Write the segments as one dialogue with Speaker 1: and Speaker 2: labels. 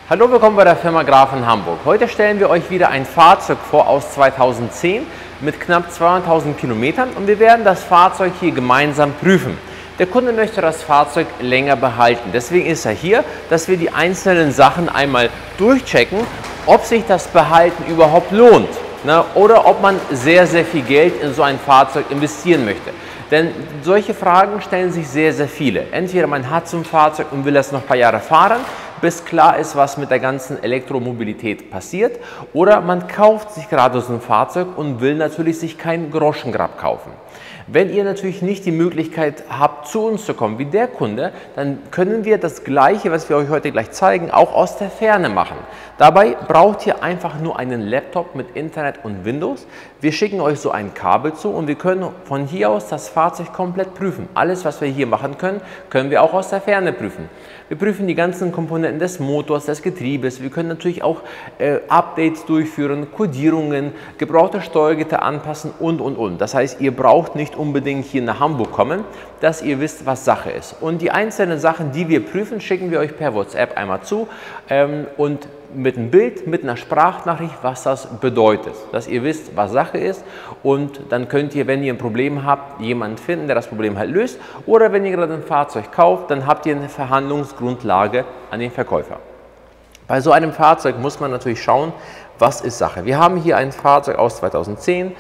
Speaker 1: Hallo, willkommen bei der Firma Graf in Hamburg. Heute stellen wir euch wieder ein Fahrzeug vor aus 2010 mit knapp 200.000 Kilometern und wir werden das Fahrzeug hier gemeinsam prüfen. Der Kunde möchte das Fahrzeug länger behalten, deswegen ist er hier, dass wir die einzelnen Sachen einmal durchchecken, ob sich das Behalten überhaupt lohnt, ne, oder ob man sehr viel Geld in so ein Fahrzeug investieren möchte. Denn solche Fragen stellen sich sehr viele. Entweder man hat so ein Fahrzeug und will es noch ein paar Jahre fahren, bis klar ist, was mit der ganzen Elektromobilität passiert, oder man kauft sich gerade so ein Fahrzeug und will natürlich sich keinen Groschengrab kaufen. Wenn ihr natürlich nicht die Möglichkeit habt, zu uns zu kommen, wie der Kunde, dann können wir das Gleiche, was wir euch heute gleich zeigen, auch aus der Ferne machen. Dabei braucht ihr einfach nur einen Laptop mit Internet und Windows. Wir schicken euch so ein Kabel zu und wir können von hier aus das Fahrzeug komplett prüfen. Alles, was wir hier machen können, können wir auch aus der Ferne prüfen. Wir prüfen die ganzen Komponenten des Motors, des Getriebes. Wir können natürlich auch Updates durchführen, Kodierungen, gebrauchte Steuergitter anpassen und. Das heißt, ihr braucht nicht unbedingt hier nach Hamburg kommen, dass ihr wisst, was Sache ist. Und die einzelnen Sachen, die wir prüfen, schicken wir euch per WhatsApp einmal zu und mit einem Bild, mit einer Sprachnachricht, was das bedeutet, dass ihr wisst, was Sache ist, und dann könnt ihr, wenn ihr ein Problem habt, jemanden finden, der das Problem halt löst, oder wenn ihr gerade ein Fahrzeug kauft, dann habt ihr eine Verhandlungsgrundlage an den Verkäufer. Bei so einem Fahrzeug muss man natürlich schauen, was ist Sache. Wir haben hier ein Fahrzeug aus 2010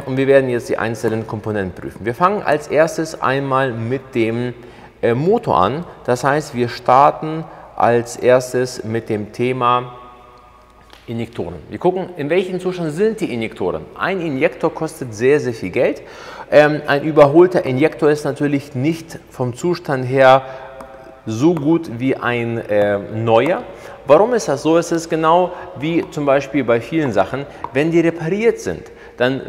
Speaker 1: und wir werden jetzt die einzelnen Komponenten prüfen. Wir fangen als erstes einmal mit dem Motor an, das heißt, wir starten als erstes mit dem Thema Injektoren. Wir gucken, in welchem Zustand sind die Injektoren. Ein Injektor kostet sehr viel Geld. Ein überholter Injektor ist natürlich nicht vom Zustand her so gut wie ein neuer. Warum ist das so? Es ist genau wie zum Beispiel bei vielen Sachen, wenn die repariert sind, dann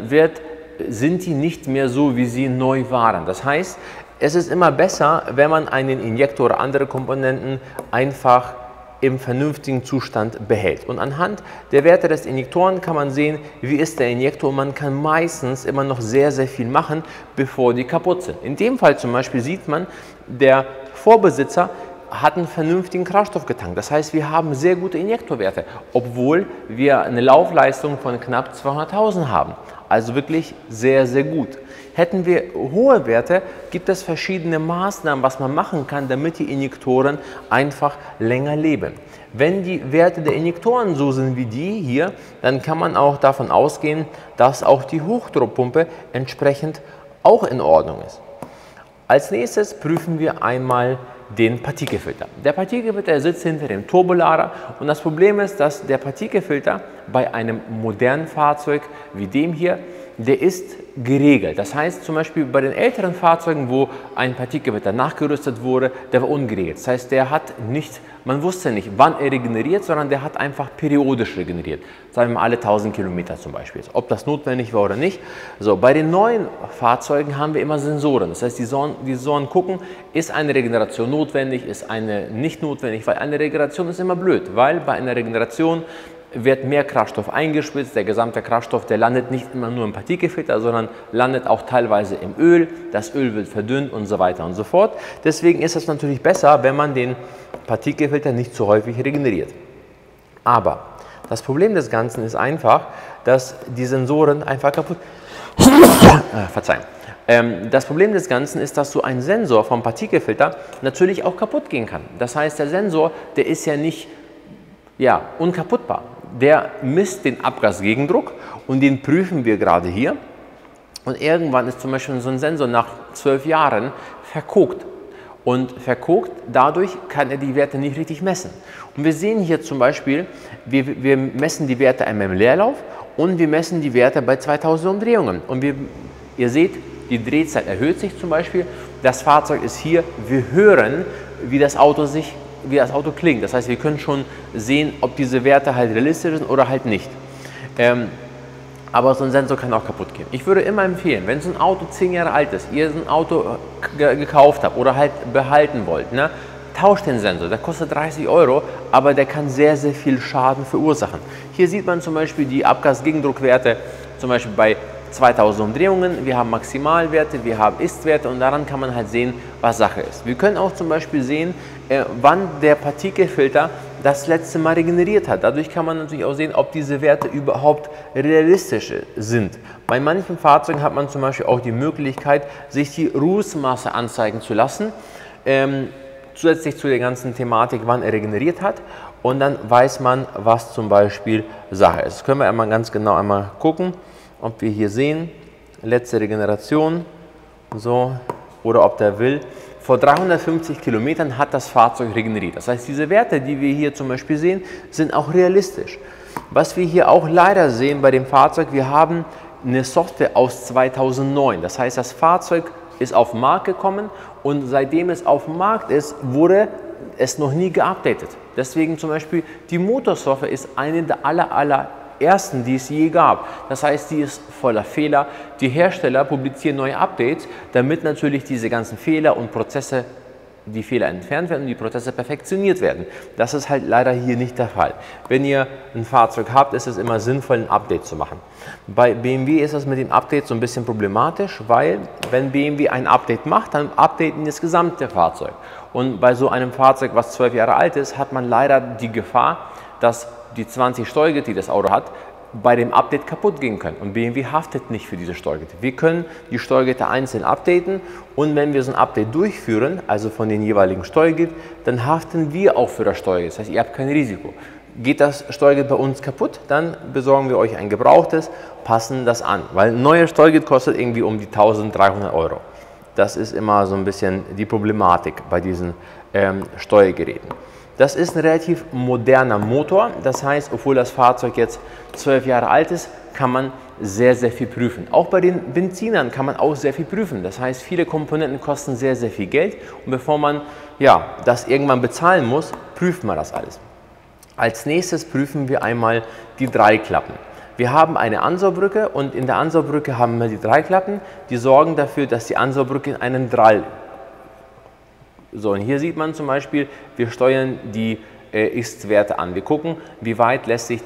Speaker 1: sind die nicht mehr so, wie sie neu waren. Das heißt, es ist immer besser, wenn man einen Injektor oder andere Komponenten einfach im vernünftigen Zustand behält. Und anhand der Werte des Injektoren kann man sehen, wie ist der Injektor. Man kann meistens immer noch sehr viel machen, bevor die kaputt sind. In dem Fall zum Beispiel sieht man, der Vorbesitzer hat einen vernünftigen Kraftstoff getankt. Das heißt, wir haben sehr gute Injektorwerte, obwohl wir eine Laufleistung von knapp 200.000 haben. Also wirklich sehr gut. Hätten wir hohe Werte, gibt es verschiedene Maßnahmen, was man machen kann, damit die Injektoren einfach länger leben. Wenn die Werte der Injektoren so sind wie die hier, dann kann man auch davon ausgehen, dass auch die Hochdruckpumpe entsprechend auch in Ordnung ist. Als nächstes prüfen wir einmal den Partikelfilter. Der Partikelfilter sitzt hinter dem Turbolader und das Problem ist, dass der Partikelfilter bei einem modernen Fahrzeug wie dem hier, der ist geregelt. Das heißt zum Beispiel bei den älteren Fahrzeugen, wo ein Partikelfilter nachgerüstet wurde, der war ungeregelt. Das heißt, der hat nicht, man wusste nicht, wann er regeneriert, sondern der hat einfach periodisch regeneriert. Sagen wir mal alle 1000 Kilometer zum Beispiel. Ob das notwendig war oder nicht. So, bei den neuen Fahrzeugen haben wir immer Sensoren. Das heißt, die Sensoren gucken, ist eine Regeneration notwendig, ist eine nicht notwendig, weil eine Regeneration ist immer blöd, weil bei einer Regeneration wird mehr Kraftstoff eingespritzt, der gesamte Kraftstoff, der landet nicht immer nur im Partikelfilter, sondern landet auch teilweise im Öl, das Öl wird verdünnt und so weiter und so fort. Deswegen ist es natürlich besser, wenn man den Partikelfilter nicht zu häufig regeneriert. Aber das Problem des Ganzen ist einfach, dass die Sensoren einfach kaputt verzeihen. Das Problem des Ganzen ist, dass so ein Sensor vom Partikelfilter natürlich auch kaputt gehen kann. Das heißt, der Sensor, der ist ja nicht unkaputtbar. Der misst den Abgasgegendruck und den prüfen wir gerade hier. Und irgendwann ist zum Beispiel so ein Sensor nach 12 Jahren verkokt. Und verkokt, dadurch kann er die Werte nicht richtig messen. Und wir sehen hier zum Beispiel, wir messen die Werte einmal im Leerlauf und wir messen die Werte bei 2000 Umdrehungen. Und ihr seht, die Drehzahl erhöht sich zum Beispiel. Das Fahrzeug ist hier, wir hören, wie das Auto klingt. Das heißt, wir können schon sehen, ob diese Werte halt realistisch sind oder halt nicht. Aber so ein Sensor kann auch kaputt gehen. Ich würde immer empfehlen, wenn so ein Auto 10 Jahre alt ist, ihr so ein Auto gekauft habt oder halt behalten wollt, ne, tauscht den Sensor. Der kostet 30 €, aber der kann sehr viel Schaden verursachen. Hier sieht man zum Beispiel die Abgasgegendruckwerte, zum Beispiel bei 2000 Umdrehungen, wir haben Maximalwerte, wir haben Istwerte und daran kann man halt sehen, was Sache ist. Wir können auch zum Beispiel sehen, wann der Partikelfilter das letzte Mal regeneriert hat. Dadurch kann man natürlich auch sehen, ob diese Werte überhaupt realistisch sind. Bei manchen Fahrzeugen hat man zum Beispiel auch die Möglichkeit, sich die Rußmasse anzeigen zu lassen, zusätzlich zu der ganzen Thematik, wann er regeneriert hat. Und dann weiß man, was zum Beispiel Sache ist. Das können wir einmal ganz genau einmal gucken, ob wir hier sehen, letzte Regeneration, so, oder ob der will. Vor 350 Kilometern hat das Fahrzeug regeneriert. Das heißt, diese Werte, die wir hier zum Beispiel sehen, sind auch realistisch. Was wir hier auch leider sehen bei dem Fahrzeug, wir haben eine Software aus 2009. Das heißt, das Fahrzeug ist auf den Markt gekommen und seitdem es auf dem Markt ist, wurde es noch nie geupdatet. Deswegen zum Beispiel die Motorsoftware ist eine der allerersten, die es je gab. Das heißt, die ist voller Fehler. Die Hersteller publizieren neue Updates, damit natürlich diese ganzen Fehler und Prozesse, die Fehler entfernt werden und die Prozesse perfektioniert werden. Das ist halt leider hier nicht der Fall. Wenn ihr ein Fahrzeug habt, ist es immer sinnvoll, ein Update zu machen. Bei BMW ist das mit dem Update so ein bisschen problematisch, weil wenn BMW ein Update macht, dann updaten das gesamte Fahrzeug. Und bei so einem Fahrzeug, was 12 Jahre alt ist, hat man leider die Gefahr, dass die 20 Steuergeräte, die das Auto hat, bei dem Update kaputt gehen können. Und BMW haftet nicht für diese Steuergeräte. Wir können die Steuergeräte einzeln updaten und wenn wir so ein Update durchführen, also von den jeweiligen Steuergeräten, dann haften wir auch für das Steuergerät. Das heißt, ihr habt kein Risiko. Geht das Steuergerät bei uns kaputt, dann besorgen wir euch ein gebrauchtes, passen das an. Weil ein neues Steuergerät kostet irgendwie um die 1.300 Euro. Das ist immer so ein bisschen die Problematik bei diesen Steuergeräten. Das ist ein relativ moderner Motor, das heißt, obwohl das Fahrzeug jetzt 12 Jahre alt ist, kann man sehr, sehr viel prüfen. Auch bei den Benzinern kann man auch sehr viel prüfen. Das heißt, viele Komponenten kosten sehr, sehr viel Geld und bevor man das irgendwann bezahlen muss, prüft man das alles. Als nächstes prüfen wir einmal die Dreiklappen. Wir haben eine Ansaugbrücke und in der Ansaugbrücke haben wir die Dreiklappen, die sorgen dafür, dass die Ansaugbrücke in einen Drall. So, und hier sieht man zum Beispiel, wir steuern die Ist-Werte an. Wir gucken, wie weit lassen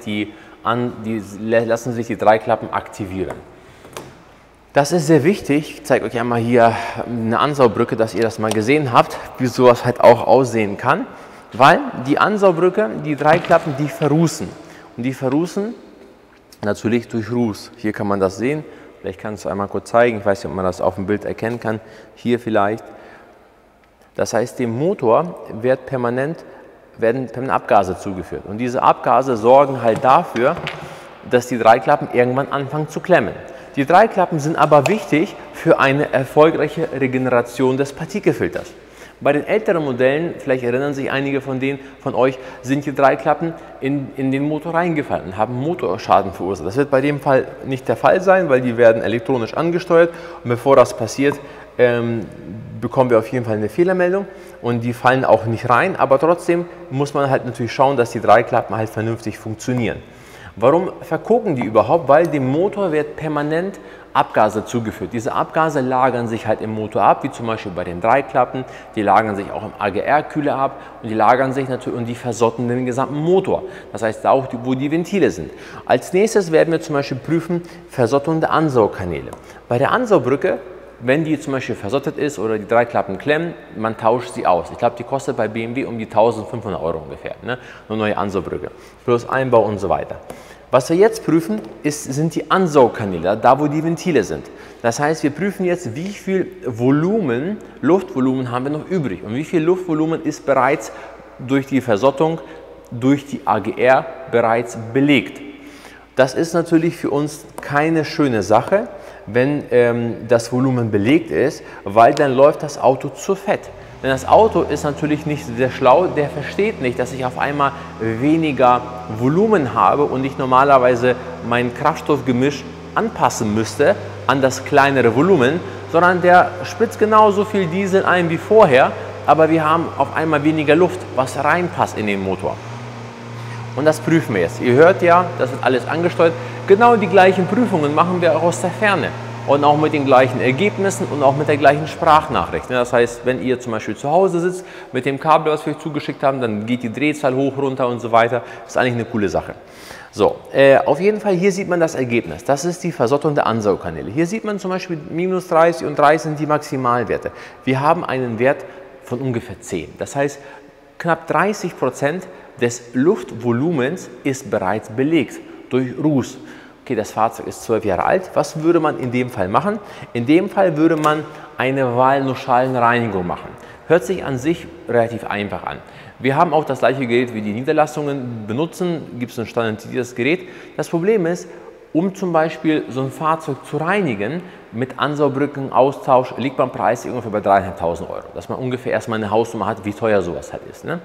Speaker 1: sich die Dreiklappen aktivieren. Das ist sehr wichtig. Ich zeige euch einmal hier eine Ansaugbrücke, dass ihr das mal gesehen habt, wie sowas halt auch aussehen kann. Weil die Ansaugbrücke, die Dreiklappen, die verrußen. Und die verrußen natürlich durch Ruß. Hier kann man das sehen. Vielleicht kannst du einmal kurz zeigen. Ich weiß nicht, ob man das auf dem Bild erkennen kann. Hier vielleicht. Das heißt, dem Motor werden permanent Abgase zugeführt. Und diese Abgase sorgen halt dafür, dass die Dreiklappen irgendwann anfangen zu klemmen. Die Dreiklappen sind aber wichtig für eine erfolgreiche Regeneration des Partikelfilters. Bei den älteren Modellen, vielleicht erinnern sich einige von euch, sind die Dreiklappen in den Motor reingefallen und haben Motorschaden verursacht. Das wird bei dem Fall nicht der Fall sein, weil die werden elektronisch angesteuert und bevor das passiert, bekommen wir auf jeden Fall eine Fehlermeldung und die fallen auch nicht rein, aber trotzdem muss man halt natürlich schauen, dass die Dreiklappen halt vernünftig funktionieren. Warum verkoken die überhaupt? Weil dem Motor wird permanent Abgase zugeführt. Diese Abgase lagern sich halt im Motor ab, wie zum Beispiel bei den Dreiklappen, die lagern sich auch im AGR-Kühler ab und die lagern sich natürlich und die versotten den gesamten Motor. Das heißt, da auch, wo die Ventile sind. Als nächstes werden wir zum Beispiel prüfen, Versottung der Ansaugkanäle. Bei der Ansaugbrücke, wenn die zum Beispiel versottet ist oder die Dreiklappen klemmen, man tauscht sie aus. Ich glaube, die kostet bei BMW um die 1.500 Euro ungefähr, ne? Eine neue Ansaugbrücke, plus Einbau und so weiter. Was wir jetzt prüfen, sind die Ansaugkanäle, da wo die Ventile sind. Das heißt, wir prüfen jetzt, wie viel Luftvolumen haben wir noch übrig und wie viel Luftvolumen ist bereits durch die Versottung, durch die AGR bereits belegt. Das ist natürlich für uns keine schöne Sache, wenn das Volumen belegt ist, weil dann läuft das Auto zu fett. Denn das Auto ist natürlich nicht sehr schlau, der versteht nicht, dass ich auf einmal weniger Volumen habe und ich normalerweise mein Kraftstoffgemisch anpassen müsste an das kleinere Volumen, sondern der spritzt genauso viel Diesel ein wie vorher, aber wir haben auf einmal weniger Luft, was reinpasst in den Motor. Und das prüfen wir jetzt. Ihr hört ja, das wird alles angesteuert. Genau die gleichen Prüfungen machen wir auch aus der Ferne. Und auch mit den gleichen Ergebnissen und auch mit der gleichen Sprachnachricht. Das heißt, wenn ihr zum Beispiel zu Hause sitzt mit dem Kabel, was wir euch zugeschickt haben, dann geht die Drehzahl hoch, runter und so weiter. Das ist eigentlich eine coole Sache. So, auf jeden Fall, hier sieht man das Ergebnis. Das ist die Versottung der Ansaugkanäle. Hier sieht man zum Beispiel minus 30 und 30 sind die Maximalwerte. Wir haben einen Wert von ungefähr 10. Das heißt, Knapp 30% des Luftvolumens ist bereits belegt durch Ruß. Okay, das Fahrzeug ist 12 Jahre alt. Was würde man in dem Fall machen? In dem Fall würde man eine Walnuschalenreinigung machen. Hört sich an sich relativ einfach an. Wir haben auch das gleiche Gerät wie die Niederlassungen benutzen, gibt es ein standardisiertes Gerät. Das Problem ist, um zum Beispiel so ein Fahrzeug zu reinigen, mit Ansaubrücken, Austausch, liegt beim Preis ungefähr bei 3.500 €. Dass man ungefähr erstmal eine Hausnummer hat, wie teuer sowas halt ist. Ne?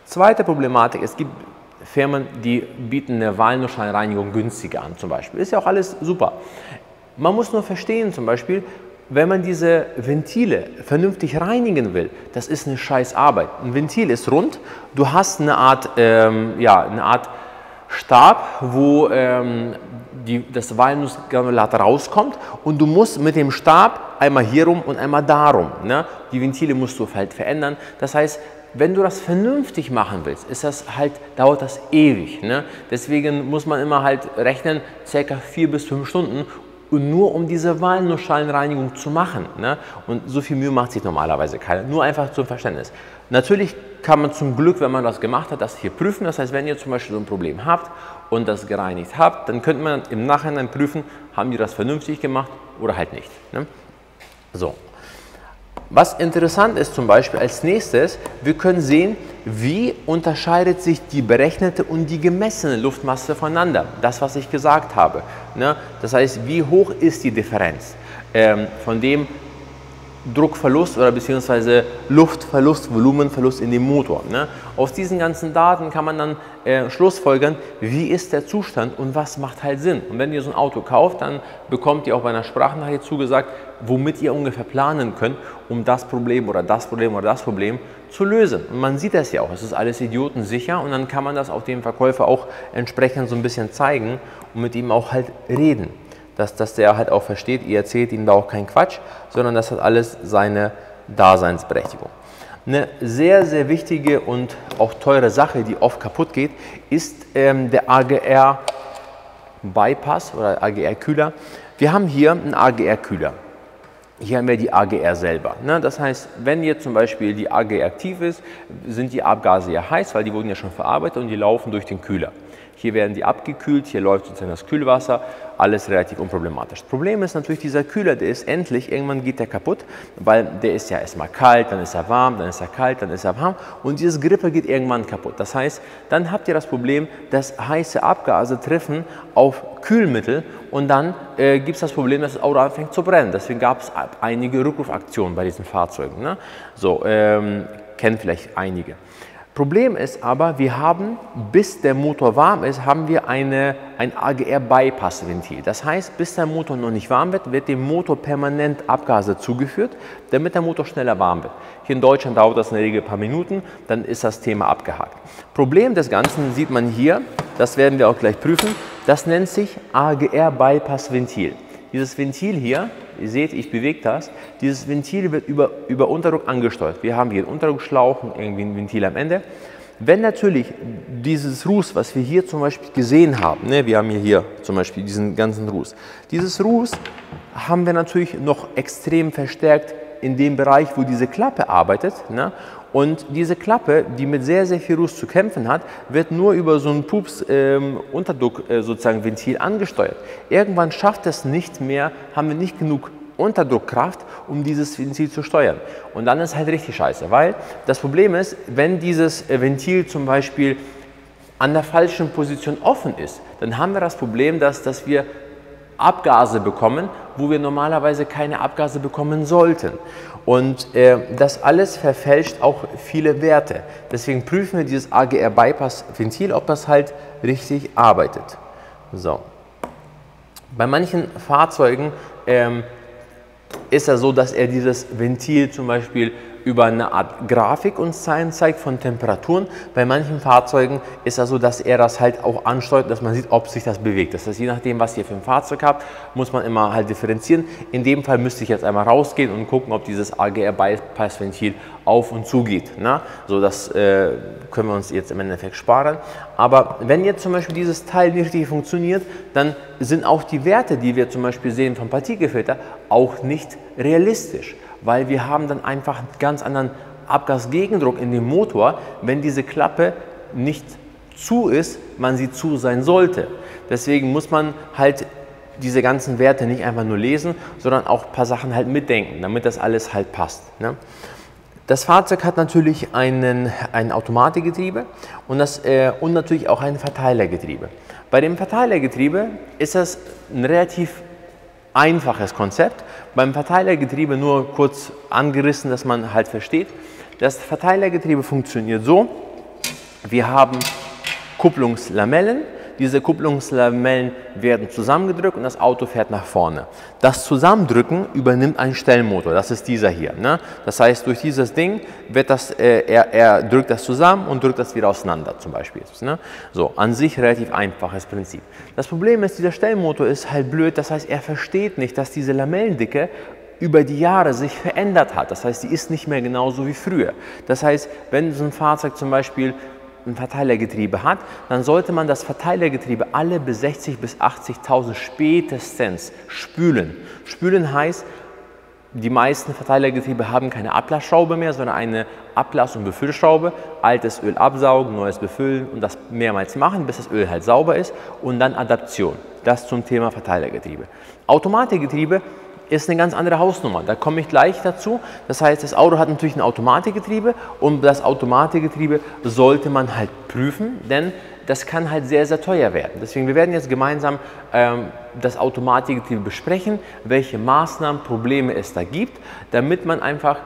Speaker 1: Zweite Problematik, es gibt Firmen, die bieten eine Walnuschalenreinigung günstiger an zum Beispiel. Ist ja auch alles super. Man muss nur verstehen zum Beispiel, wenn man diese Ventile vernünftig reinigen will, das ist eine scheiß Arbeit. Ein Ventil ist rund, du hast eine Art Stab, wo das Walnussgranulat rauskommt und du musst mit dem Stab einmal hier rum und einmal darum. Ne? Die Ventile musst du halt verändern. Das heißt, wenn du das vernünftig machen willst, dauert das ewig. Ne? Deswegen muss man immer halt rechnen, ca. 4 bis 5 Stunden. Und nur um diese Walnuschalenreinigung zu machen. Ne? Und so viel Mühe macht sich normalerweise keiner. Nur einfach zum Verständnis. Natürlich kann man zum Glück, wenn man das gemacht hat, das hier prüfen. Das heißt, wenn ihr zum Beispiel so ein Problem habt und das gereinigt habt, dann könnte man im Nachhinein prüfen, haben die das vernünftig gemacht oder halt nicht. Ne? So. Was interessant ist zum Beispiel als nächstes, wir können sehen, wie unterscheidet sich die berechnete und die gemessene Luftmasse voneinander. Das, was ich gesagt habe. Ne? Das heißt, wie hoch ist die Differenz von dem Druckverlust oder beziehungsweise Luftverlust, Volumenverlust in dem Motor. Ne? Aus diesen ganzen Daten kann man dann schlussfolgern, wie ist der Zustand und was macht halt Sinn. Und wenn ihr so ein Auto kauft, dann bekommt ihr auch bei einer Sprachnachricht zugesagt, womit ihr ungefähr planen könnt, um das Problem oder das Problem oder das Problem zu lösen. Und man sieht das ja auch, es ist alles idiotensicher und dann kann man das auch dem Verkäufer auch entsprechend so ein bisschen zeigen und mit ihm auch halt reden. Dass der halt auch versteht, ihr erzählt ihm da auch keinen Quatsch, sondern das hat alles seine Daseinsberechtigung. Eine sehr, sehr wichtige und auch teure Sache, die oft kaputt geht, ist der AGR-Bypass oder AGR-Kühler. Wir haben hier einen AGR-Kühler. Hier haben wir die AGR selber. Ne? Das heißt, wenn jetzt zum Beispiel die AGR aktiv ist, sind die Abgase ja heiß, weil die wurden ja schon verarbeitet und die laufen durch den Kühler. Hier werden die abgekühlt, hier läuft sozusagen das Kühlwasser, alles relativ unproblematisch. Das Problem ist natürlich, dieser Kühler, der ist endlich, irgendwann geht der kaputt, weil der ist ja erstmal kalt, dann ist er warm, dann ist er kalt, dann ist er warm und dieses Gripper geht irgendwann kaputt. Das heißt, dann habt ihr das Problem, dass heiße Abgase treffen auf Kühlmittel und dann gibt es das Problem, dass das Auto anfängt zu brennen. Deswegen gab es einige Rückrufaktionen bei diesen Fahrzeugen. Ne? So, kennen vielleicht einige. Problem ist aber, wir haben, bis der Motor warm ist, haben wir ein AGR-Bypass-Ventil. Das heißt, bis der Motor noch nicht warm wird, wird dem Motor permanent Abgase zugeführt, damit der Motor schneller warm wird. Hier in Deutschland dauert das in der Regel ein paar Minuten, dann ist das Thema abgehakt. Problem des Ganzen sieht man hier, das werden wir auch gleich prüfen, das nennt sich AGR-Bypass-Ventil. Dieses Ventil hier, ihr seht, ich bewege das, dieses Ventil wird über Unterdruck angesteuert. Wir haben hier einen Unterdruckschlauch und irgendwie ein Ventil am Ende. Wenn natürlich dieses Ruß, was wir hier zum Beispiel gesehen haben, ne, wir haben hier zum Beispiel diesen ganzen Ruß, dieses Ruß haben wir natürlich noch extrem verstärkt in dem Bereich, wo diese Klappe arbeitet. Ne? Und diese Klappe, die mit sehr, sehr viel Ruß zu kämpfen hat, wird nur über so ein Pups-Unterdruck sozusagen Ventil angesteuert. Irgendwann schafft es nicht mehr, haben wir nicht genug Unterdruckkraft, um dieses Ventil zu steuern. Und dann ist halt richtig scheiße, weil das Problem ist, wenn dieses Ventil zum Beispiel an der falschen Position offen ist, dann haben wir das Problem, dass wir Abgase bekommen, wo wir normalerweise keine Abgase bekommen sollten. Und das alles verfälscht auch viele Werte. Deswegen prüfen wir dieses AGR-Bypass-Ventil, ob das halt richtig arbeitet. So. Bei manchen Fahrzeugen ist es so, dass er dieses Ventil zum Beispiel über eine Art Grafik uns zeigt von Temperaturen. Bei manchen Fahrzeugen ist es so, dass er das halt auch ansteuert, dass man sieht, ob sich das bewegt. Das heißt, je nachdem, was ihr für ein Fahrzeug habt, muss man immer halt differenzieren. In dem Fall müsste ich jetzt einmal rausgehen und gucken, ob dieses AGR-Bypass-Ventil auf und zu geht. Ne? So, das können wir uns jetzt im Endeffekt sparen. Aber wenn jetzt zum Beispiel dieses Teil nicht richtig funktioniert, dann sind auch die Werte, die wir zum Beispiel sehen vom Partikelfilter, auch nicht realistisch. Weil wir haben dann einfach einen ganz anderen Abgasgegendruck in dem Motor, wenn diese Klappe nicht zu ist, man sie zu sein sollte. Deswegen muss man halt diese ganzen Werte nicht einfach nur lesen, sondern auch ein paar Sachen halt mitdenken, damit das alles halt passt, ne? Das Fahrzeug hat natürlich ein Automatikgetriebe und natürlich auch ein Verteilergetriebe. Bei dem Verteilergetriebe ist das ein relativ einfaches Konzept. Beim Verteilergetriebe nur kurz angerissen, dass man halt versteht. Das Verteilergetriebe funktioniert so: Wir haben Kupplungslamellen. Diese Kupplungslamellen werden zusammengedrückt und das Auto fährt nach vorne. Das Zusammendrücken übernimmt ein Stellmotor, das ist dieser hier, ne? Das heißt, durch dieses Ding wird er drückt das zusammen und drückt das wieder auseinander zum Beispiel, ne? So, an sich relativ einfaches Prinzip. Das Problem ist, dieser Stellmotor ist halt blöd, das heißt, er versteht nicht, dass diese Lamellendicke über die Jahre sich verändert hat. Das heißt, die ist nicht mehr genauso wie früher. Das heißt, wenn so ein Fahrzeug zum Beispiel ein Verteilergetriebe hat, dann sollte man das Verteilergetriebe alle bis 60.000 bis 80.000 spätestens spülen. Spülen heißt, die meisten Verteilergetriebe haben keine Ablassschraube mehr, sondern eine Ablass- und Befüllschraube. Altes Öl absaugen, neues befüllen und das mehrmals machen, bis das Öl halt sauber ist, und dann Adaption. Das zum Thema Verteilergetriebe. Automatikgetriebe ist eine ganz andere Hausnummer. Da komme ich gleich dazu. Das heißt, das Auto hat natürlich ein Automatikgetriebe und das Automatikgetriebe sollte man halt prüfen, denn das kann halt sehr, sehr teuer werden. Deswegen, wir werden jetzt gemeinsam das Automatikgetriebe besprechen, welche Maßnahmen, Probleme es da gibt, damit man einfach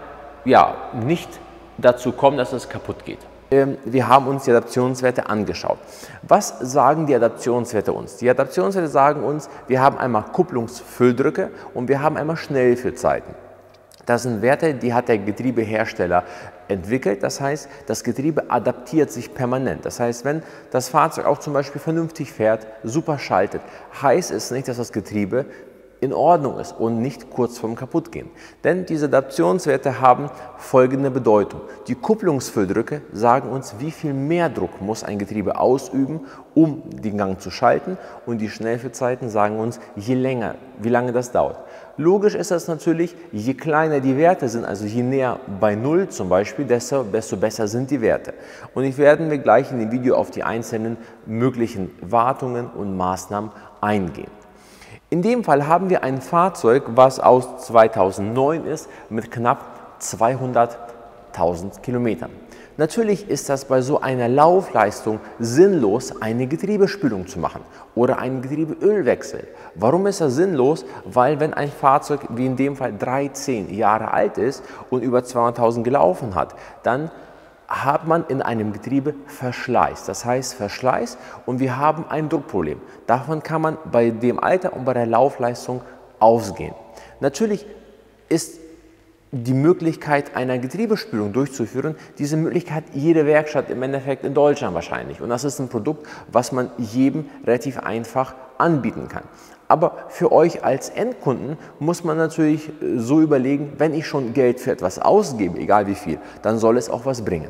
Speaker 1: nicht dazu kommt, dass es kaputt geht. Wir haben uns die Adaptionswerte angeschaut. Was sagen die Adaptionswerte uns? Die Adaptionswerte sagen uns, wir haben einmal Kupplungsfülldrücke und wir haben einmal Schnellfüllzeiten. Das sind Werte, die hat der Getriebehersteller entwickelt. Das heißt, das Getriebe adaptiert sich permanent. Das heißt, wenn das Fahrzeug auch zum Beispiel vernünftig fährt, super schaltet, heißt es nicht, dass das Getriebe in Ordnung ist und nicht kurz vorm Kaputtgehen. Denn diese Adaptionswerte haben folgende Bedeutung. Die Kupplungsfülldrücke sagen uns, wie viel mehr Druck muss ein Getriebe ausüben, um den Gang zu schalten, und die Schnellfüllzeiten sagen uns, wie lange das dauert. Logisch ist das natürlich, je kleiner die Werte sind, also je näher bei 0 zum Beispiel, desto besser sind die Werte. Und ich werde gleich in dem Video auf die einzelnen möglichen Wartungen und Maßnahmen eingehen. In dem Fall haben wir ein Fahrzeug, was aus 2009 ist, mit knapp 200.000 Kilometern. Natürlich ist das bei so einer Laufleistung sinnlos, eine Getriebespülung zu machen oder einen Getriebeölwechsel. Warum ist das sinnlos? Weil wenn ein Fahrzeug wie in dem Fall 13 Jahre alt ist und über 200.000 gelaufen hat, dann hat man in einem Getriebe Verschleiß. Das heißt Verschleiß, und wir haben ein Druckproblem. Davon kann man bei dem Alter und bei der Laufleistung ausgehen. Natürlich ist die Möglichkeit einer Getriebespülung durchzuführen, diese Möglichkeit jede Werkstatt im Endeffekt in Deutschland wahrscheinlich. Und das ist ein Produkt, was man jedem relativ einfach anbieten kann. Aber für euch als Endkunden muss man natürlich so überlegen, wenn ich schon Geld für etwas ausgebe, egal wie viel, dann soll es auch was bringen.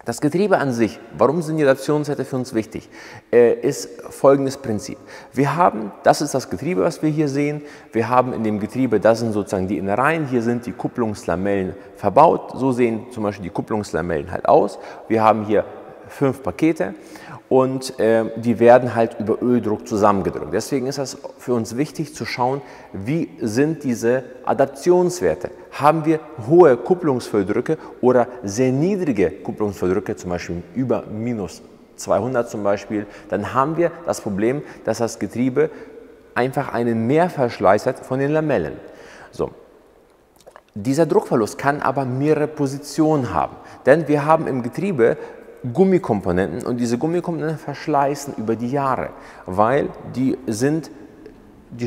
Speaker 1: Das Getriebe an sich, warum sind die Adaptionswerte für uns wichtig, ist folgendes Prinzip. Wir haben, das ist das Getriebe, was wir hier sehen. Wir haben in dem Getriebe, das sind sozusagen die Innereien, hier sind die Kupplungslamellen verbaut. So sehen zum Beispiel die Kupplungslamellen halt aus. Wir haben hier 5 Pakete. Und die werden halt über Öldruck zusammengedrückt. Deswegen ist es für uns wichtig zu schauen, wie sind diese Adaptionswerte. Haben wir hohe Kupplungsfülldrücke oder sehr niedrige Kupplungsfülldrücke, zum Beispiel über -200 zum Beispiel, dann haben wir das Problem, dass das Getriebe einfach einen Mehrverschleiß hat von den Lamellen. So. Dieser Druckverlust kann aber mehrere Positionen haben, denn wir haben im Getriebe Gummikomponenten und diese Gummikomponenten verschleißen über die Jahre, weil die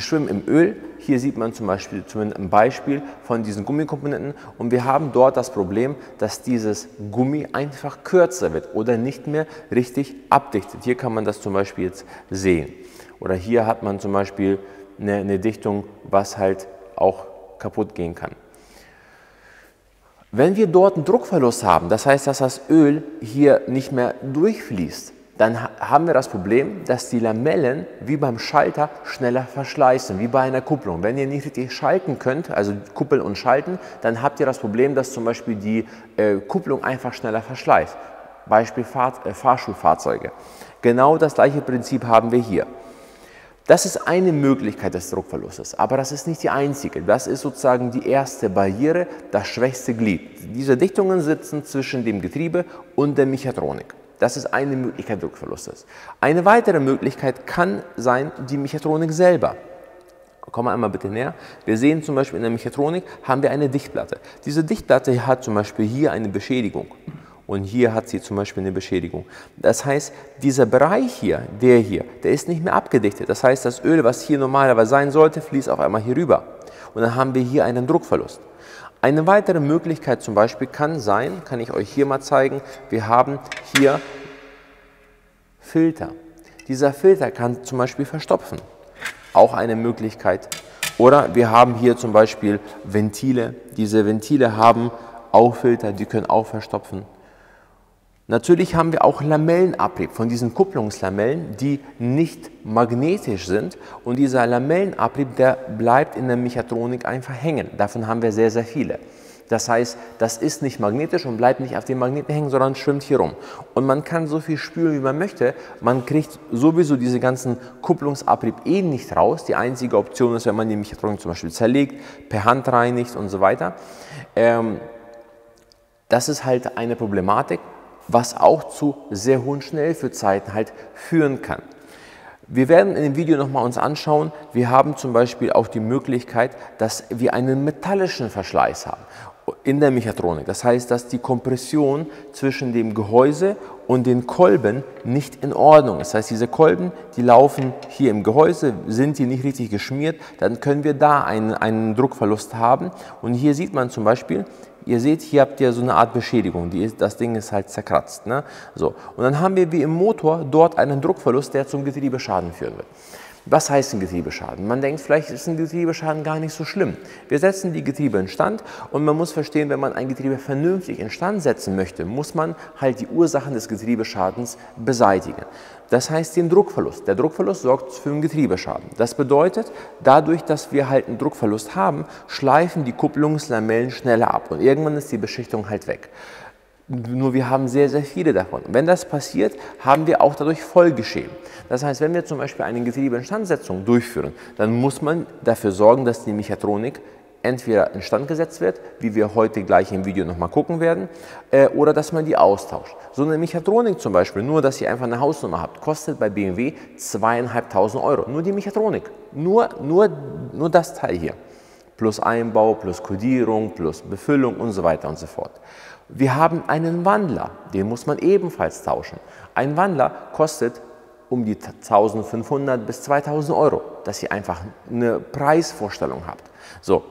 Speaker 1: schwimmen im Öl. Hier sieht man zum Beispiel zumindest ein Beispiel von diesen Gummikomponenten, und wir haben dort das Problem, dass dieses Gummi einfach kürzer wird oder nicht mehr richtig abdichtet. Hier kann man das zum Beispiel jetzt sehen. Oder hier hat man zum Beispiel eine Dichtung, was halt auch kaputt gehen kann. Wenn wir dort einen Druckverlust haben, das heißt, dass das Öl hier nicht mehr durchfließt, dann haben wir das Problem, dass die Lamellen wie beim Schalter schneller verschleißen, wie bei einer Kupplung. Wenn ihr nicht richtig schalten könnt, also kuppeln und schalten, dann habt ihr das Problem, dass zum Beispiel die Kupplung einfach schneller verschleißt. Beispiel Fahrschulfahrzeuge. Genau das gleiche Prinzip haben wir hier. Das ist eine Möglichkeit des Druckverlustes, aber das ist nicht die einzige. Das ist sozusagen die erste Barriere, das schwächste Glied. Diese Dichtungen sitzen zwischen dem Getriebe und der Mechatronik. Das ist eine Möglichkeit des Druckverlustes. Eine weitere Möglichkeit kann sein die Mechatronik selber. Kommen wir einmal bitte näher. Wir sehen zum Beispiel in der Mechatronik haben wir eine Dichtplatte. Diese Dichtplatte hat zum Beispiel hier eine Beschädigung. Und hier hat sie zum Beispiel eine Beschädigung. Das heißt, dieser Bereich hier, der ist nicht mehr abgedichtet. Das heißt, das Öl, was hier normalerweise sein sollte, fließt auf einmal hier rüber. Und dann haben wir hier einen Druckverlust. Eine weitere Möglichkeit zum Beispiel kann sein, kann ich euch hier mal zeigen, wir haben hier Filter. Dieser Filter kann zum Beispiel verstopfen. Auch eine Möglichkeit. Oder wir haben hier zum Beispiel Ventile. Diese Ventile haben auch Filter, die können auch verstopfen. Natürlich haben wir auch Lamellenabrieb von diesen Kupplungslamellen, die nicht magnetisch sind. Und dieser Lamellenabrieb, der bleibt in der Mechatronik einfach hängen. Davon haben wir sehr, sehr viele. Das heißt, das ist nicht magnetisch und bleibt nicht auf dem Magneten hängen, sondern schwimmt hier rum. Und man kann so viel spülen, wie man möchte. Man kriegt sowieso diese ganzen Kupplungsabrieb nicht raus. Die einzige Option ist, wenn man die Mechatronik zum Beispiel zerlegt, per Hand reinigt und so weiter. Das ist halt eine Problematik, was auch zu sehr hohen Schnellführzeiten halt führen kann. Wir werden in dem Video nochmal uns anschauen, wir haben zum Beispiel auch die Möglichkeit, dass wir einen metallischen Verschleiß haben in der Mechatronik. Das heißt, dass die Kompression zwischen dem Gehäuse und den Kolben nicht in Ordnung ist. Das heißt, diese Kolben, die laufen hier im Gehäuse, sind die nicht richtig geschmiert, dann können wir da einen Druckverlust haben. Und hier sieht man zum Beispiel, ihr seht, hier habt ihr so eine Art Beschädigung, das Ding ist halt zerkratzt. Ne? So. Und dann haben wir wie im Motor dort einen Druckverlust, der zum Getriebeschaden führen wird. Was heißt ein Getriebeschaden? Man denkt, vielleicht ist ein Getriebeschaden gar nicht so schlimm. Wir setzen die Getriebe instand und man muss verstehen, wenn man ein Getriebe vernünftig instand setzen möchte, muss man halt die Ursachen des Getriebeschadens beseitigen. Das heißt den Druckverlust. Der Druckverlust sorgt für einen Getriebeschaden. Das bedeutet, dadurch, dass wir halt einen Druckverlust haben, schleifen die Kupplungslamellen schneller ab und irgendwann ist die Beschichtung halt weg. Nur wir haben sehr, sehr viele davon. Wenn das passiert, haben wir auch dadurch Folgeschäden. Das heißt, wenn wir zum Beispiel eine Getriebeinstandsetzung durchführen, dann muss man dafür sorgen, dass die Mechatronik entweder instand gesetzt wird, wie wir heute gleich im Video nochmal gucken werden, oder dass man die austauscht. So eine Mechatronik zum Beispiel, nur dass ihr einfach eine Hausnummer habt, kostet bei BMW 2.500 Euro. Nur die Mechatronik, nur das Teil hier. Plus Einbau, plus Kodierung, plus Befüllung und so weiter und so fort. Wir haben einen Wandler, den muss man ebenfalls tauschen. Ein Wandler kostet um die 1.500 bis 2.000 Euro, dass ihr einfach eine Preisvorstellung habt. So.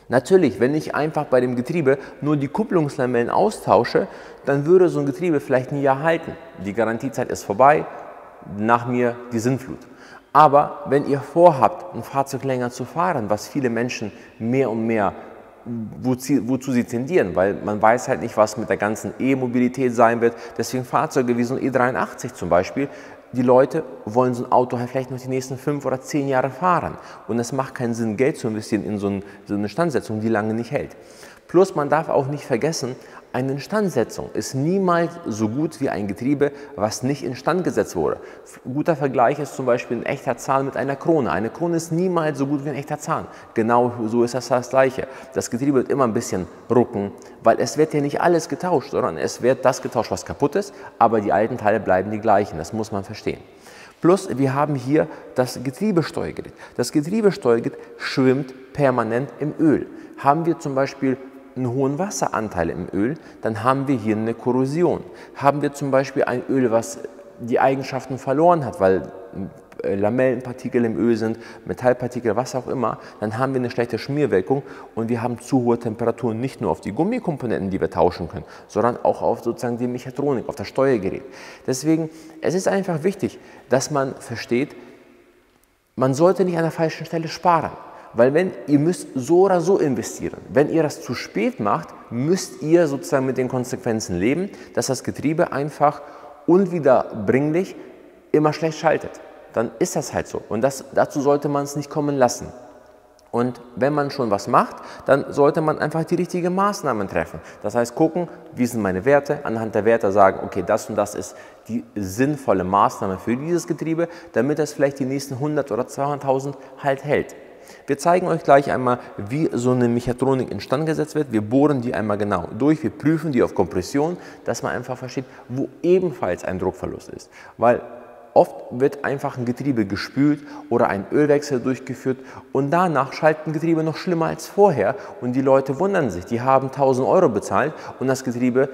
Speaker 1: Natürlich, wenn ich einfach bei dem Getriebe nur die Kupplungslamellen austausche, dann würde so ein Getriebe vielleicht ein Jahr halten. Die Garantiezeit ist vorbei, nach mir die Sintflut. Aber wenn ihr vorhabt, ein Fahrzeug länger zu fahren, was viele Menschen mehr und mehr wozu sie tendieren, weil man weiß halt nicht, was mit der ganzen E-Mobilität sein wird. Deswegen Fahrzeuge wie so ein E83 zum Beispiel, die Leute wollen so ein Auto halt vielleicht noch die nächsten 5 oder 10 Jahre fahren. Und es macht keinen Sinn, Geld zu investieren in so eine Standsetzung, die lange nicht hält. Plus man darf auch nicht vergessen, eine Instandsetzung ist niemals so gut wie ein Getriebe, was nicht instand gesetzt wurde. Ein guter Vergleich ist zum Beispiel ein echter Zahn mit einer Krone. Eine Krone ist niemals so gut wie ein echter Zahn. Genau so ist das Gleiche. Das Getriebe wird immer ein bisschen rucken, weil es wird ja nicht alles getauscht, sondern es wird das getauscht, was kaputt ist, aber die alten Teile bleiben die gleichen. Das muss man verstehen. Plus, wir haben hier das Getriebesteuergerät. Das Getriebesteuergerät schwimmt permanent im Öl. Haben wir zum Beispiel einen hohen Wasseranteil im Öl, dann haben wir hier eine Korrosion. Haben wir zum Beispiel ein Öl, was die Eigenschaften verloren hat, weil Lamellenpartikel im Öl sind, Metallpartikel, was auch immer, dann haben wir eine schlechte Schmierwirkung und wir haben zu hohe Temperaturen, nicht nur auf die Gummikomponenten, die wir tauschen können, sondern auch auf sozusagen die Mechatronik, auf das Steuergerät. Deswegen, es ist einfach wichtig, dass man versteht, man sollte nicht an der falschen Stelle sparen. Weil ihr müsst so oder so investieren. Wenn ihr das zu spät macht, müsst ihr sozusagen mit den Konsequenzen leben, dass das Getriebe einfach unwiederbringlich immer schlecht schaltet. Dann ist das halt so. Und dazu sollte man es nicht kommen lassen. Und wenn man schon was macht, dann sollte man einfach die richtigen Maßnahmen treffen. Das heißt, gucken, wie sind meine Werte, anhand der Werte sagen, okay, das und das ist die sinnvolle Maßnahme für dieses Getriebe, damit es vielleicht die nächsten 100 oder 200.000 halt hält. Wir zeigen euch gleich einmal, wie so eine Mechatronik instand gesetzt wird. Wir bohren die einmal genau durch, wir prüfen die auf Kompression, dass man einfach versteht, wo ebenfalls ein Druckverlust ist. Weil oft wird einfach ein Getriebe gespült oder ein Ölwechsel durchgeführt und danach schaltet ein Getriebe noch schlimmer als vorher und die Leute wundern sich, die haben 1.000 Euro bezahlt und das Getriebe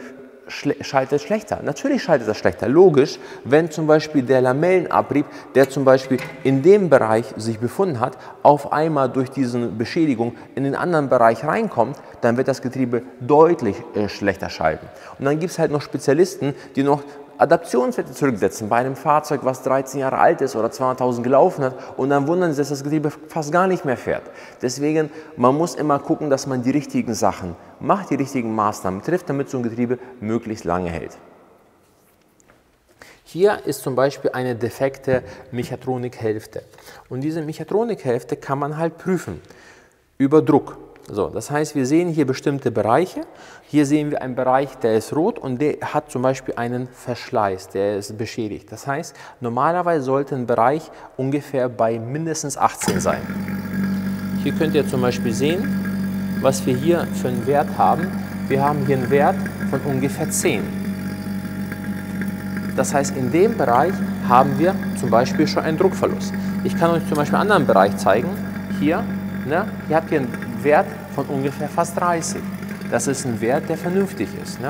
Speaker 1: schaltet schlechter. Natürlich schaltet das schlechter, logisch, wenn zum Beispiel der Lamellenabrieb, der zum Beispiel in dem Bereich sich befunden hat, auf einmal durch diese Beschädigung in den anderen Bereich reinkommt, dann wird das Getriebe deutlich schlechter schalten. Und dann gibt es halt noch Spezialisten, die noch Adaptionswerte zurücksetzen bei einem Fahrzeug, was 13 Jahre alt ist oder 200.000 gelaufen hat und dann wundern sie, dass das Getriebe fast gar nicht mehr fährt. Deswegen, man muss immer gucken, dass man die richtigen Sachen macht, die richtigen Maßnahmen trifft, damit so ein Getriebe möglichst lange hält. Hier ist zum Beispiel eine defekte Mechatronikhälfte und diese Mechatronikhälfte kann man halt prüfen über Druck. So, das heißt, wir sehen hier bestimmte Bereiche. Hier sehen wir einen Bereich, der ist rot und der hat zum Beispiel einen Verschleiß, der ist beschädigt. Das heißt, normalerweise sollte ein Bereich ungefähr bei mindestens 18 sein. Hier könnt ihr zum Beispiel sehen, was wir hier für einen Wert haben. Wir haben hier einen Wert von ungefähr 10. Das heißt, in dem Bereich haben wir zum Beispiel schon einen Druckverlust. Ich kann euch zum Beispiel einen anderen Bereich zeigen. Hier, ne, ihr habt hier einen Wert von ungefähr fast 30. Das ist ein Wert, der vernünftig ist. Ne?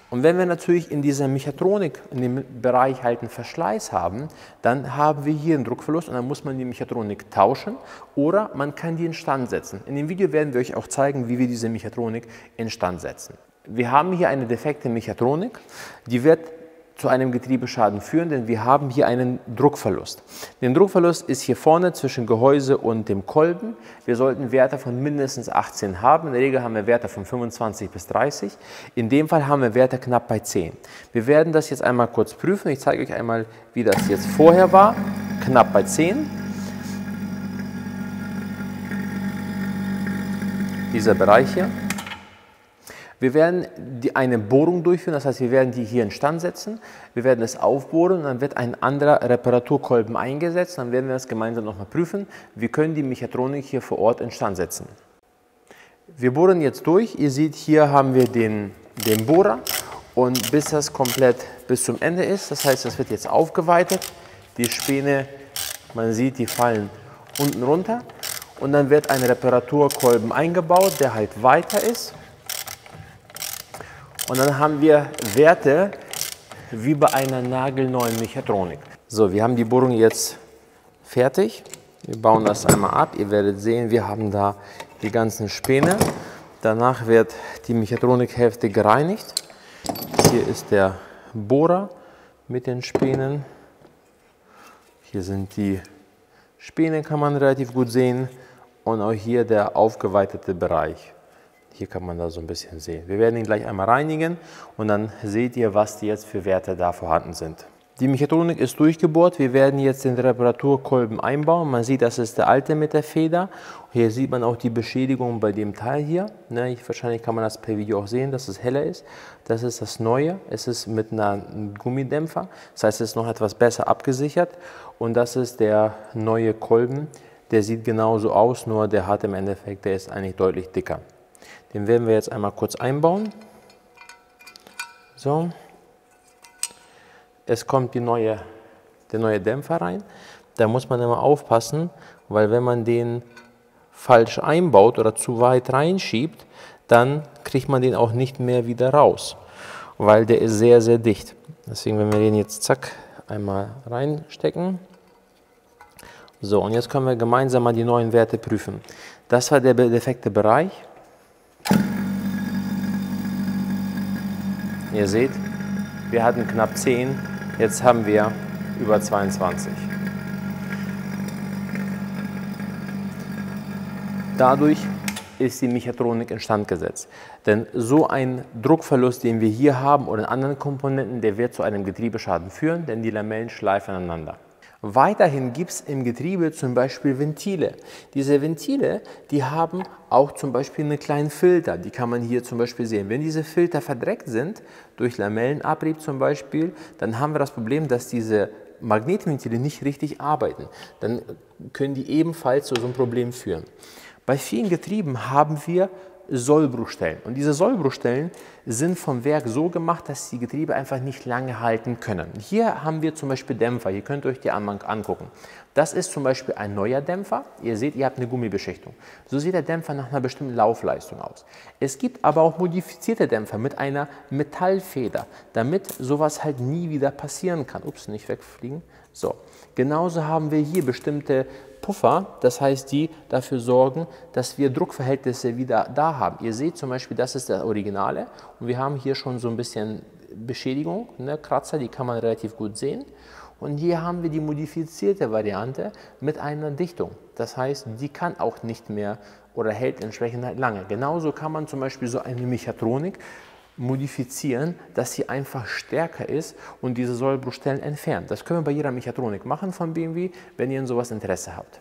Speaker 1: Und wenn wir natürlich in dieser Mechatronik, in dem Bereich halt einen Verschleiß haben, dann haben wir hier einen Druckverlust und dann muss man die Mechatronik tauschen oder man kann die instand setzen. In dem Video werden wir euch auch zeigen, wie wir diese Mechatronik instand setzen. Wir haben hier eine defekte Mechatronik, die wird zu einem Getriebeschaden führen, denn wir haben hier einen Druckverlust. Der Druckverlust ist hier vorne zwischen Gehäuse und dem Kolben. Wir sollten Werte von mindestens 18 haben. In der Regel haben wir Werte von 25 bis 30. In dem Fall haben wir Werte knapp bei 10. Wir werden das jetzt einmal kurz prüfen. Ich zeige euch einmal, wie das jetzt vorher war. Knapp bei 10. Dieser Bereich hier. Wir werden eine Bohrung durchführen, das heißt, wir werden die hier instand setzen, wir werden es aufbohren und dann wird ein anderer Reparaturkolben eingesetzt, dann werden wir das gemeinsam nochmal prüfen. Wir können die Mechatronik hier vor Ort instand setzen. Wir bohren jetzt durch, ihr seht, hier haben wir den Bohrer und bis das komplett bis zum Ende ist, das heißt, das wird jetzt aufgeweitet, die Späne, man sieht, die fallen unten runter und dann wird ein Reparaturkolben eingebaut, der halt weiter ist. Und dann haben wir Werte wie bei einer nagelneuen Mechatronik. So, wir haben die Bohrung jetzt fertig. Wir bauen das einmal ab. Ihr werdet sehen, wir haben da die ganzen Späne. Danach wird die Mechatronikhälfte gereinigt. Hier ist der Bohrer mit den Spänen. Hier sind die Späne, kann man relativ gut sehen. Und auch hier der aufgeweitete Bereich. Hier kann man da so ein bisschen sehen. Wir werden ihn gleich einmal reinigen und dann seht ihr, was jetzt für Werte da vorhanden sind. Die Mechatronik ist durchgebohrt. Wir werden jetzt den Reparaturkolben einbauen. Man sieht, das ist der alte mit der Feder. Hier sieht man auch die Beschädigung bei dem Teil hier. Wahrscheinlich kann man das per Video auch sehen, dass es heller ist. Das ist das Neue. Es ist mit einem Gummidämpfer. Das heißt, es ist noch etwas besser abgesichert. Und das ist der neue Kolben. Der sieht genauso aus, nur der hat im Endeffekt, der ist eigentlich deutlich dicker. Den werden wir jetzt einmal kurz einbauen. So. Es kommt der neue Dämpfer rein. Da muss man immer aufpassen, weil wenn man den falsch einbaut oder zu weit reinschiebt, dann kriegt man den auch nicht mehr wieder raus, weil der ist sehr, sehr dicht. Deswegen, wenn wir den jetzt zack einmal reinstecken. So, und jetzt können wir gemeinsam mal die neuen Werte prüfen. Das war der defekte Bereich. Ihr seht, wir hatten knapp 10, jetzt haben wir über 22. Dadurch ist die Mechatronik instand gesetzt. Denn so ein Druckverlust, den wir hier haben oder in anderen Komponenten, der wird zu einem Getriebeschaden führen, denn die Lamellen schleifen aneinander. Weiterhin gibt es im Getriebe zum Beispiel Ventile. Diese Ventile, die haben auch zum Beispiel einen kleinen Filter, die kann man hier zum Beispiel sehen. Wenn diese Filter verdreckt sind, durch Lamellenabrieb zum Beispiel, dann haben wir das Problem, dass diese Magnetventile nicht richtig arbeiten. Dann können die ebenfalls zu so einem Problem führen. Bei vielen Getrieben haben wir Sollbruchstellen. Und diese Sollbruchstellen sind vom Werk so gemacht, dass die Getriebe einfach nicht lange halten können. Hier haben wir zum Beispiel Dämpfer. Hier könnt ihr euch die angucken. Das ist zum Beispiel ein neuer Dämpfer. Ihr seht, ihr habt eine Gummibeschichtung. So sieht der Dämpfer nach einer bestimmten Laufleistung aus. Es gibt aber auch modifizierte Dämpfer mit einer Metallfeder, damit sowas halt nie wieder passieren kann. Ups, nicht wegfliegen. So, genauso haben wir hier bestimmte Puffer, das heißt, die dafür sorgen, dass wir Druckverhältnisse wieder da haben. Ihr seht zum Beispiel, das ist der Originale und wir haben hier schon so ein bisschen Beschädigung, ne, Kratzer, die kann man relativ gut sehen. Und hier haben wir die modifizierte Variante mit einer Dichtung. Das heißt, die kann auch nicht mehr oder hält entsprechend halt lange. Genauso kann man zum Beispiel so eine Mechatronik modifizieren, dass sie einfach stärker ist und diese Sollbruchstellen entfernt. Das können wir bei jeder Mechatronik machen von BMW, wenn ihr in sowas Interesse habt.